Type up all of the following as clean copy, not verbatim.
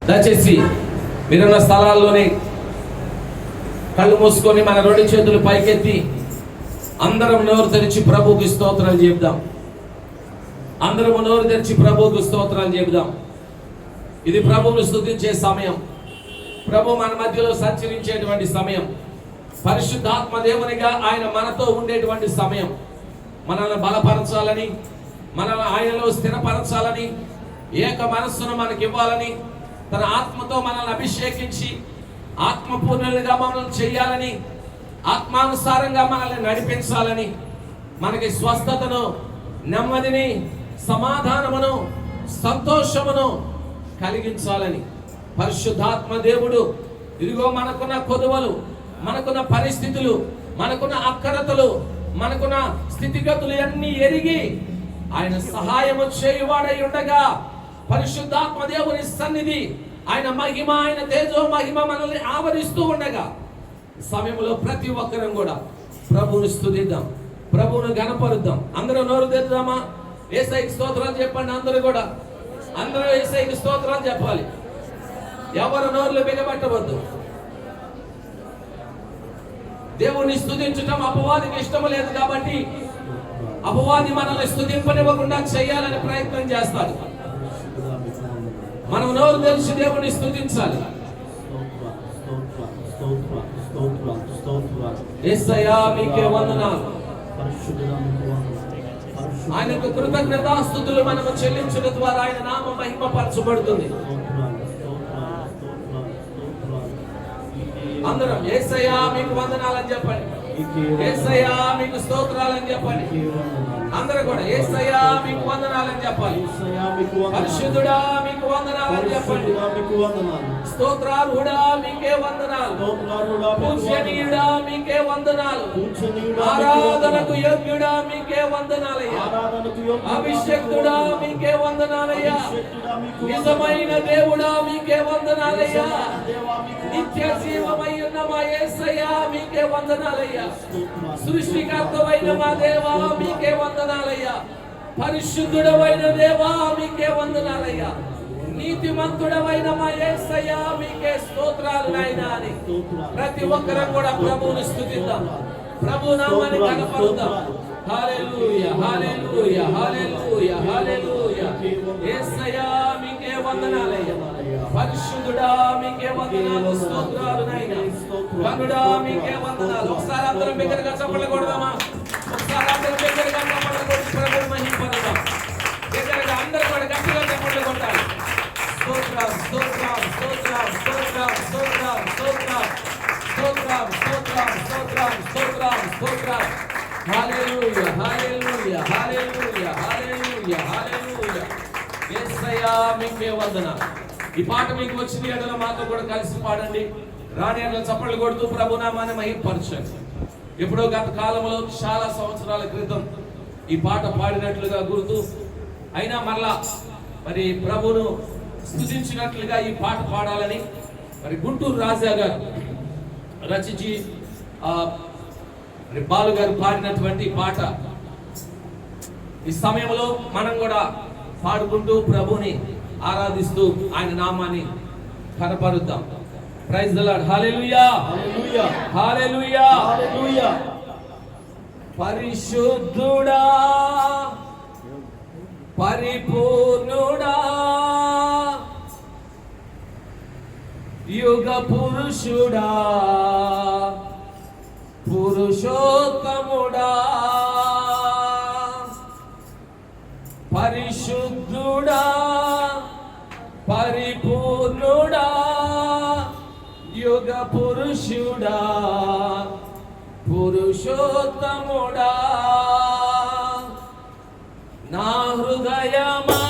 దయచేసి మీరున్న స్థలాల్లోనే కళ్ళు మూసుకొని మన రెండు చేతులు పైకెత్తి అందరం నోరు తెరిచి ప్రభువుకి స్తోత్రాలు చెబుదాం. అందరం నోరు తెరిచి ప్రభువుకి స్తోత్రాలు చెబుదాం. ఇది ప్రభువును స్తుతించే సమయం. ప్రభు మన మధ్యలో సంచరించేటువంటి సమయం. పరిశుద్ధాత్మ దేవునిగా ఆయన మనతో ఉండేటువంటి సమయం. మనల్ని బలపరచాలని, మనల్ని ఆయనలో స్థిరపరచాలని, ఏక మనస్సును మనకి ఇవ్వాలని, తన ఆత్మతో మనల్ని అభిషేకించి ఆత్మపూర్ణులుగా మనల్ని చేయాలని, ఆత్మానుసారంగా మనల్ని నడిపించాలని, మనకి స్వస్థతను, నెమ్మదిని, సమాధానమును, సంతోషమును కలిగించాలని పరిశుద్ధాత్మ దేవుడు ఇదిగో మనకున్న కొదువలు, మనకున్న పరిస్థితులు, మనకున్న అక్కరతలు, మనకున్న స్థితిగతులు అన్ని ఎరిగి ఆయన సహాయము చేయువాడై ఉండగా పరిశుద్ధాత్మ దేవుని సన్నిధి, ఆయన మహిమ, ఆయన తేజో మహిమ మనల్ని ఆవరిస్తూ ఉండగా సమయంలో ప్రతి ఒక్కరం కూడా ప్రభువుని స్తుతిద్దాం, ప్రభువును గణపరుద్దాం. అందరూ నోరు తెద్దామా? యేసయ్యకి స్తోత్రాలు చెప్పండి. అందరూ కూడా అందరూ యేసయ్యకి స్తోత్రాలు చెప్పాలి. ఎవరు నోరులు బిగబట్టవద్దు. దేవుని స్తుతించటం అపవాదికి ఇష్టం లేదు కాబట్టి అపవాది మనల్ని స్తుతింపనివ్వకుండా చేయాలని ప్రయత్నం చేస్తాడు. మనం నోరు తెలిసి దేవుని స్తుతించాలి. యేసయ్యా మీకే వందనాలు. ఆయనకు కృతజ్ఞతాస్తుతులు మనము చెల్లించడం ద్వారా ఆయన నామం మహిమపరచబడుతుంది. అందరం యేసయ్యా మీకు వందనాలని చెప్పండి. యేసయ్యా మీకు స్తోత్రాలని చెప్పండి. అందరూ కూడా యేసయ్యా మీకు వందనాలని చెప్పాలి. పరిశుద్ధుడా మీకు వందనాలని చెప్పండి. స్తోత్రార్హుడా మీకే వందనాలు. పూజ్యనీయుడా మీకే వందనాలు. ఆరాధనకు యోగ్యుడా మీకే వందనాలయ్యా. అభిషేక్తుడా మీకే వందనాలయ్యా. నిజమైన దేవుడా మీకే వందనాలయ్యా. నిత్య జీవమై ఉన్న మా యేసయ్యా మీకే వందనాలయ్యా. సృష్టికర్తవైన మా దేవా మీకే వందనాలయ్యా. పరిశుద్ధుడవైన దేవా మీకే వందనాలయ్యా. నీతిమంతుడవైన మా యేసయ్యా మీకే స్తోత్రాలు నాయనా అని ప్రతి ఒక్కరం కూడా ప్రభువుని స్తుతిద్దాం, ప్రభు నామాన్ని కనపరుద్దాం. హల్లెలూయా, హల్లెలూయా, హల్లెలూయా, హల్లెలూయా. యేసయ్యా మీకే వందనాలయ్యా. పరిశుద్ధుడా మీకే వందనాలు, స్తోత్రాలు నాయనా. కనుడా మీకే వందనాలు. ఒకసారి అందరం బిగ్గరగా చప్పట్లు కొడదామా? ఒకసారి అందరం బిగ్గరగా చప్పట్లు కొట్టి ప్రభువుని మహిమపరుద్దాం. బిగ్గరగా అందరూ కూడా గట్టిగా చప్పట్లు కొట్టాలి. స్తోత్రం, స్తోత్రం, స్తోత్రం, స్తోత్రం, స్తోత్రం, స్తోత్రం, స్తోత్రం, స్తోత్రం, స్తోత్రం, స్తోత్రం, స్తోత్రం. హల్లెలూయా, హల్లెలూయా, హల్లెలూయా, హల్లెలూయా, హల్లెలూయా. యేసయ్యా మీకే వందనాలు. ఈ పాట మీకు వచ్చిన ఎడల మాతో కూడా కలిసి పాడండి. రాని ఎడల చప్పట్లు కొడుతూ ప్రభునామాన్ని మహిమపరచండి. ఎప్పుడో గత కాలంలో చాలా సంవత్సరాల క్రితం ఈ పాట పాడినట్లుగా గుర్తు. అయినా మరలా మరి ప్రభును స్తుతించినట్లుగా ఈ పాట పాడాలని మరి గుంటూరు రాజా గారు రచించి మరి బాలు గారు పాడినటువంటి పాట ఈ సమయంలో మనం కూడా పాడుకుంటూ ప్రభుని ఆరాధిస్తూ ఆయన నామాన్ని కనపరుద్దాం. Praise the Lord. Hallelujah, hallelujah, hallelujah, hallelujah. పరిశుద్ధుడా, పరిపూర్ణుడా, యుగ పురుషుడా, పురుషోత్తముడా, పరిశుద్ధుడా, పరిపూర్ణుడా, యుగ పురుషుడా, పురుషోత్తముడా. నా హృదయమా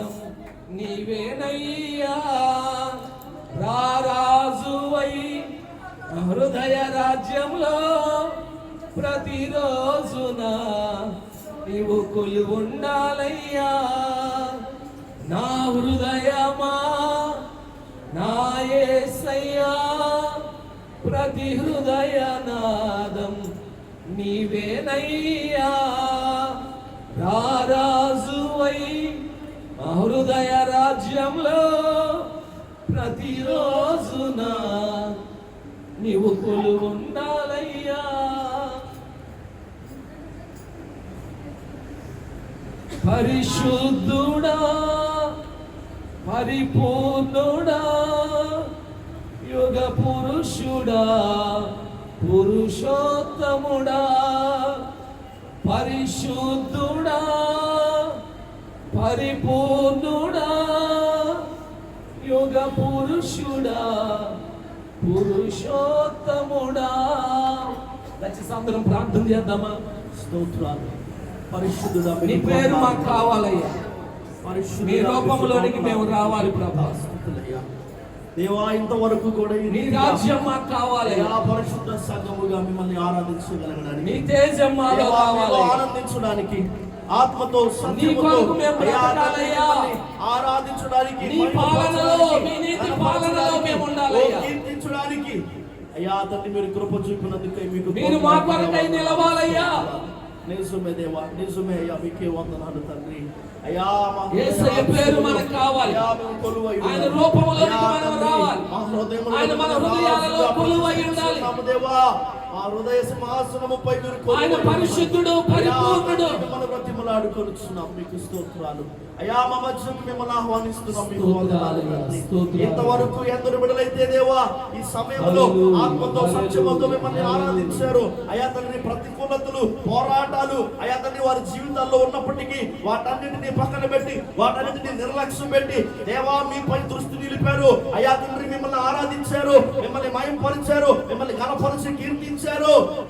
నాదం నీవేనయ్యా, రారాజువై హృదయ రాజ్యంలో ప్రతిరోజున నీవు కొలువుండాలయ్యా. నా హృదయమా నా యేసయ్యా, ప్రతి హృదయ నాదం నీవేనయ్యా, రారాజువై హృదయ రాజ్యంలో ప్రతిరోజున నీవు కొలువుండాలయ్యా. పరిశుద్ధుడా పరిపూర్ణుడా యుగ పురుషుడా పురుషోత్తముడా, పరిశుద్ధుడా పరిపూర్ణుడా యుగ పురుషుడా పురుషోత్తముడా. దయచేసి అందరం ప్రార్థన చేద్దామా? స్తోత్రాలు. పరిశుద్ధుడా, నీ పేరు మాకు కావాలయ్యా, మీ రూపంలోనికి మేము రావాలి ప్రభా. దేవా, ఇంతవరకు కూడా నీ రాజ్యం మాకు కావాలయ్యా, పరిశుద్ధ సంఘముగా మిమ్మల్ని ఆరాధించగలగడానికి, నీ తేజం మాలో కావాలి, ఆనందించడానికి, ఆత్మతో సత్యముతో ఆరాధించడానికి, నీ పాలనలో మీ నీతి పాలనలో మేము ఉండాలయ్యా, కీర్తించడానికి అయ్యా తండ్రి మీరు కృప చూపినందుకే మీకు మీరు మా కొరకై నిలవాలయ్యా. నిజమే దేవా, నిజమే అయ్యా, మీకే వందనాలు తండ్రి. అయ్యా యేసయ్య పేరు మనకు కావాలి, ఆయన రూపంలోకి మనం రావాలి, ఆయన మన హృదయాలలో కొలువై ఉండాలి దేవా. ఆ హృదయ సింహాసనముపై మీరు ఆయన పరిశుద్ధుడు పరిపూర్ణుడు మనం బ్రతిమలాడుకొనుచున్నాం. మీకు స్తోత్రాలు అయ్యా. మా మధ్యకు మిమ్మల్ని ఆహ్వానిస్తున్నాం. మీకు వందనాలు. ఇంతవరకు ఎందరు బిడ్డలైతే దేవా ఈ సమయంలో ఆత్మతో సత్యముతో మిమ్మల్ని ఆరాధించారు అయ్యా తండ్రి, ప్రతికూలతలు పోరాటాలు అయ్యా తండ్రి వారి జీవితాల్లో ఉన్నప్పటికీ వాటన్నిటిని పక్కన పెట్టి వాటన్నిటిని నిర్లక్ష్యం పెట్టి దేవా మీపై దృష్టి నిలిపారు అయ్యా తండ్రి, మిమ్మల్ని ఆరాధించారు, మిమ్మల్ని మయంపరిచారు, మిమ్మల్ని ఘనపరిచి కీర్తించారు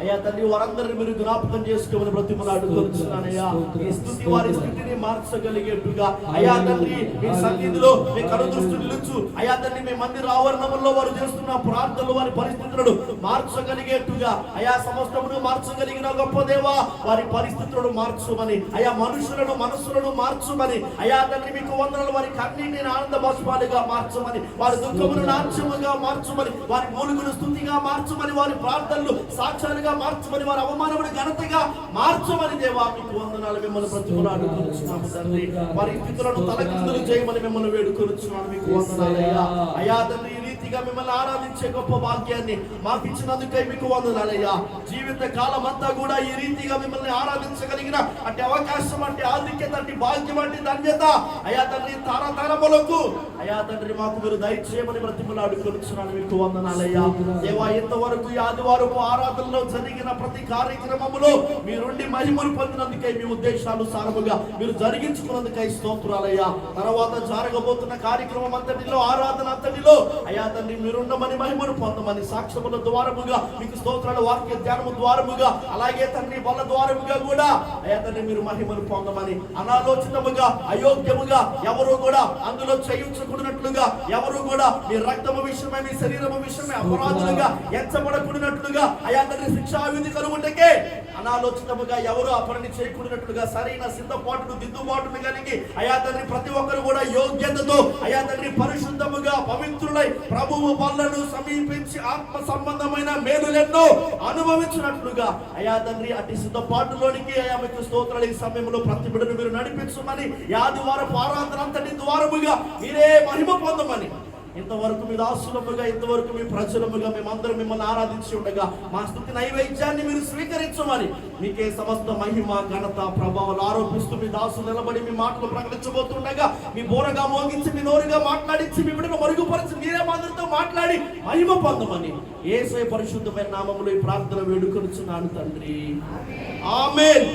అయ్యా తండ్రి. వారందరిని మీరు జ్ఞాపకం చేసుకోమని బ్రతిమలాడుకొనుచున్నానయ్యా. ఈ స్థితి వారి స్థితిని మార్చగలిగేట్టుగా అయ్యా తండ్రి మీ సన్నిధిలో మీ కనుదృష్టి నిలుచు అయ్యా తండ్రి, మీ మందిర ఆవరణంలో వారు చేస్తున్న ప్రార్థనలు వారి పరిస్థితులను మార్చగలిగేట్టుగా అయ్యా సమస్తమును మార్చగలిగిన గొప్ప దేవా వారి పరిస్థితులను మార్చుమని అయ్యా, మనుషులను మనసులను మార్చుమని అయ్యా తండ్రి మీకు వందనాలు. వారి కన్నీటిని ఆనంద బాష్పాలుగా మార్చమని, వారి దుఃఖమును నాట్యముగా మార్చుమని, వారి మూలుగును స్తుతిగా మార్చుమని, వారి ప్రార్థనలు సాక్ష్యాలుగా మార్చమని, వారి అవమానమును ఘనతగా మార్చమని దేవా మీకు వందనాలు. మిమ్మల్ని బ్రతిమలాడుకొనుచున్నాము తండ్రి. వారి స్థితులను తలకిందులు చేయమని మిమ్మల్ని వేడుకొనుచున్నాను. మీకు వందనాలయ్యా. అయ్యా తండ్రి, ఈ రీతిగా మిమ్మల్ని ఆరాధించే గొప్ప భాగ్యాన్ని మాకు ఇచ్చినందుకై మీకు వందనాలయ్యా. జీవిత కాలం అంతా కూడా ఈ రీతిగా మిమ్మల్ని ఆరాధించగలిగిన అంటే అవకాశం, అంటే ఆధిక్యత, అంటే భాగ్యం, అంటే ధన్యత అయ్యా తండ్రి తరతరములకు అయ్యా తండ్రి మాకు మీరు దయచేయమని బ్రతిమలాడుకొనుచున్నాను. మీకు వందనాలయ్యా దేవా. ఇంతవరకు ఈ ఆదివారపు ఆరాధనలో జరిగిన ప్రతి కార్యక్రమములో మీరుండి మహిమను పొందినందుకై, మీ ఉద్దేశానుసారముగా మీరు జరిగించుకున్నందుకై స్తోత్రాలయ్యా. తర్వాత జరగబోతున్న కార్యక్రమం అంతటిలో, ఆరాధన అంతటిలో అయ్యా తండ్రి మీరుండమని, మహిమను పొందమని, సాక్ష్యముల ద్వారముగా మీకు స్తోత్రాలు, వాక్య ధ్యానము ద్వారముగా అలాగే తండ్రి బల ద్వారముగా కూడా అయ్యా తండ్రి మీరు మహిమను పొందమని, అనాలోచితముగా అయోగ్యముగా ఎవరు కూడా అందులో చేయించకూడనట్లుగా, ఎవరు కూడా మీ రక్తము విషయమై మీ శరీరము విషయమై అపరాధులుగా ఎంచబడకూడనట్లుగా అయ్యా తండ్రి శిక్షావిధి కలుగుంటకే అనాలోచితముగా ఎవరు అపరిని చేయకూడనట్లుగా సరైన సిద్ధపాటును దిద్దుబాటును కలిగి అయ్యా తండ్రి ప్రతి ఒక్కరు కూడా యోగ్యతతో అయ్యా తండ్రి పరిశుద్ధముగా పవిత్రులై ప్రభువు వల్లను సమీపించి ఆత్మ సంబంధమైన మేలులెన్నో అనుభవించినట్లుగా అయ్యా తండ్రి అట్టి సిద్ధపాటులోనికి అయ్యా మీకు స్తోత్రాలు. ఈ సమయంలో ప్రతి బిడ్డను మీరు నడిపించమని, ఆదివారపు ఆరాధన అంతటి ద్వారముగా మీరే మహిమ పొందమని, ఇంతవరకు మీ దాసులముగా, ఇంతవరకు మీ ప్రజలముగా మేమందరం మిమ్మల్ని ఆరాధించి ఉండగా మా స్తుతి నైవేద్యాన్ని మీరు స్వీకరించమని, మీకే సమస్త మహిమ ఘనత ప్రభావాలు ఆరోపిస్తూ మీ దాసులు నిలబడి మీ మాటలు ప్రకటించబోతుండగా మీ బోరగా మోగించి, మీ నోరుగా మాట్లాడించి, మీ బిడ్డను మరుగుపరిచి మీరే మాదిరితో మాట్లాడి మహిమ పొందమని యేసయ్య పరిశుద్ధమైన నామములో ఈ ప్రార్థన వేడుకొనుచున్నాను తండ్రి. ఆమేన్.